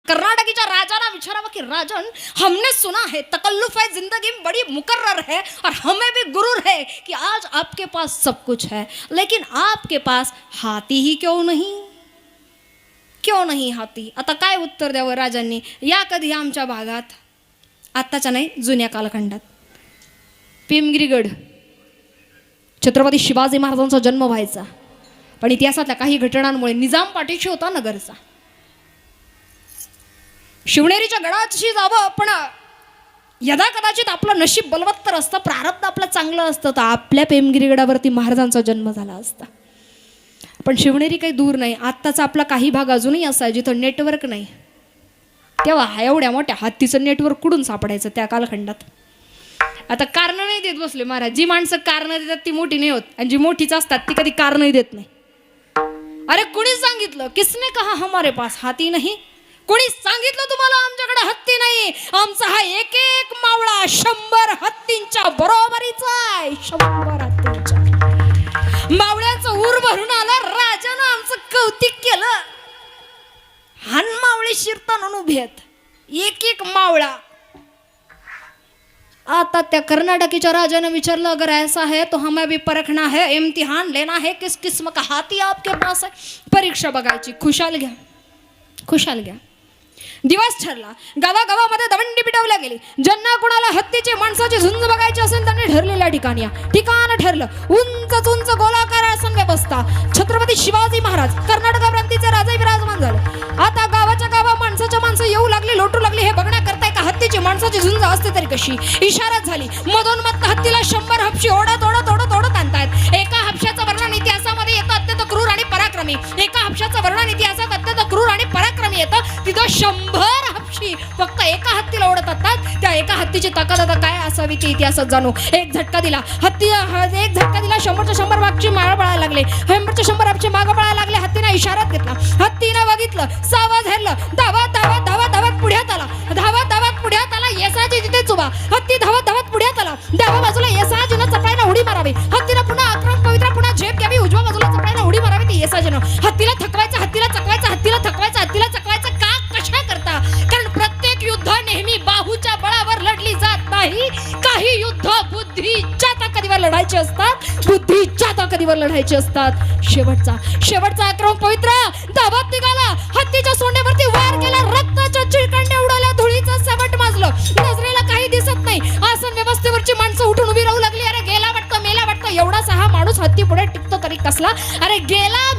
कर्नाटकीच्या राजाला विचारावा कि राजन, हमने सुना है तकल्लुफ है जिंदगी में बड़ी मुकर्रर है और हमें भी गुरूर है कि आज आपके पास सब कुछ है, लेकिन आपके पास हाथी ही क्यों नहीं? क्यों नाही हाती? आता काय उत्तर द्यावं राजांनी? या कधी आमच्या भागात, आत्ताच्या नाही जुन्या कालखंडात. पिमगिरीगड, छत्रपती शिवाजी महाराजांचा जन्म व्हायचा, पण इतिहासातल्या काही घटनांमुळे निजाम पाठीशी होता नगरचा. शिवनेरीच्या गडाची जावं, पण यदा कदाचित आपलं नशीब बलवत्तर असतं, प्रारब्ध आपलं चांगलं असतं, तर आपल्या पेमगिरी गडावरती महाराजांचा जन्म झाला असता. पण शिवनेरी काही दूर नाही. आत्ताचा आपला काही भाग अजूनही असा आहे जिथं नेटवर्क नाही. तेव्हा एवढ्या मोठ्या हत्तीचं नेटवर्क कुठून सापडायचं त्या कालखंडात? आता कारणं नाही देत बसले महाराज. जी माणसं कारणं देतात ती मोठी नाही होत, आणि जी मोठीच असतात ती कधी कारणंही देत नाही. अरे कोणी सांगितलं? किसने कहा हमारे पास हाती नहीं? कोणी सांगितलं तुम्हाला आमच्याकडे हत्ती नाही? आमचा हा एक एक मावळा 100 हत्तींच्या बरोबरीचा आहे. 100 हत्तींच्या मावळ्याचं ऊर भरून आला. राजानं आमचं कौतिक केलं. हान मावळे शिरताना उभे आहेत, एक एक मावळा. आता त्या कर्नाटकीच्या राजाने विचारलं, अगर ऐसा है तो हमें भी परखना है, इम्तिहान लेना है, किस किस्म का हाथी आपके पास है? परीक्षा बघायची. खुशाल घ्या, खुशाल घ्या. दिवस ठरला. गावागावामध्ये दवंडी पिटवल्या गेली. ज्यांना कोणाला हत्तीची माणसाची झुंज बघायची असेल त्यांनी ठरलेल्या ठिकाणी या. ठिकाण ठरलं. उंच उंच गोलाकार आसन व्यवस्था. छत्रपती शिवाजी महाराज कर्नाटक प्रांतीचे राजे विराजमान झाले. आता गावाच्या गावा माणसाच्या माणसं येऊ लागली, लोटू लागली. हे बघण्याकरता का हत्तीची माणसाची झुंज असते तरी कशी? इशारात झाली. मधोन्मत्त हत्तीला 100 हपशी ओढत ओढत ओढत ओढत आणतायत. एका हपशाचं वर्णन इतिहासामध्ये येतं अत्यंत क्रूर आणि पराक्रमी. एका हपशाचं वर्णन इतिहासात अत्यंत क्रूर आणि पराक्रमी येतं. तिथं 100 हपशी फक्त एका हत्तीला ओढत असतात. त्या एका हत्तीची ताकद आता काय असावी ती इतिहासात जाणू. एक झटका दिला हत्ती, एक झटका दिला. 100च्या 100 भागची माळ पळायला लागले. 100च्या 100 भागची मागं पळायला लागले. हत्तीने इशारात घेतला. हत्तीनं बघितलं, सावध हेरलं. धावत धावत धावत धावत पुढ्यात आला. धावत धावत पुढ्यात आला. येसाजी तिथेच उभा. हत्ती धावत धावत पुढ्यात आला. डाव्या बाजूला येसाजीनं चपळाईनं उडी मारावी. हत्तीनं पुन्हा आक्रमण पवित्र पुन्हा झेप घ्यावी. उजव्या बाजूला चपळाईनं उडी मारावी. ती येसाजीनं हत्तीला थकवायचं, हत्तीला चकवायचं, हत्तीला थकवायचं, हत्तीला चकवायचं. का? कशा करता? कारण प्रत्येक युद्ध नेहमी बाहूच्या बळावर लढली जात नाही. काही युद्ध बुद्धीच्या ताकदीवर लढायचे असतात, बुद्धीच्या ताकदीवर लढायचे असतात. शेवटचा आक्रमण पवित्र धावत निघाला. हत्तीच्या सोंडेवरती वार केला. रक्ताच्या चिळकांड्या उडाल्या. धुळीचं सबट माजलं. नजरेला काही दिसत नाही. आसन व्यवस्थेवरची माणसं उठून उभी राहू लागली. अरे गेला वाटतं, मेला वाटतं. एवढासा हा माणूस हत्ती पुढे टिकतो तरी कसला? अरे गेला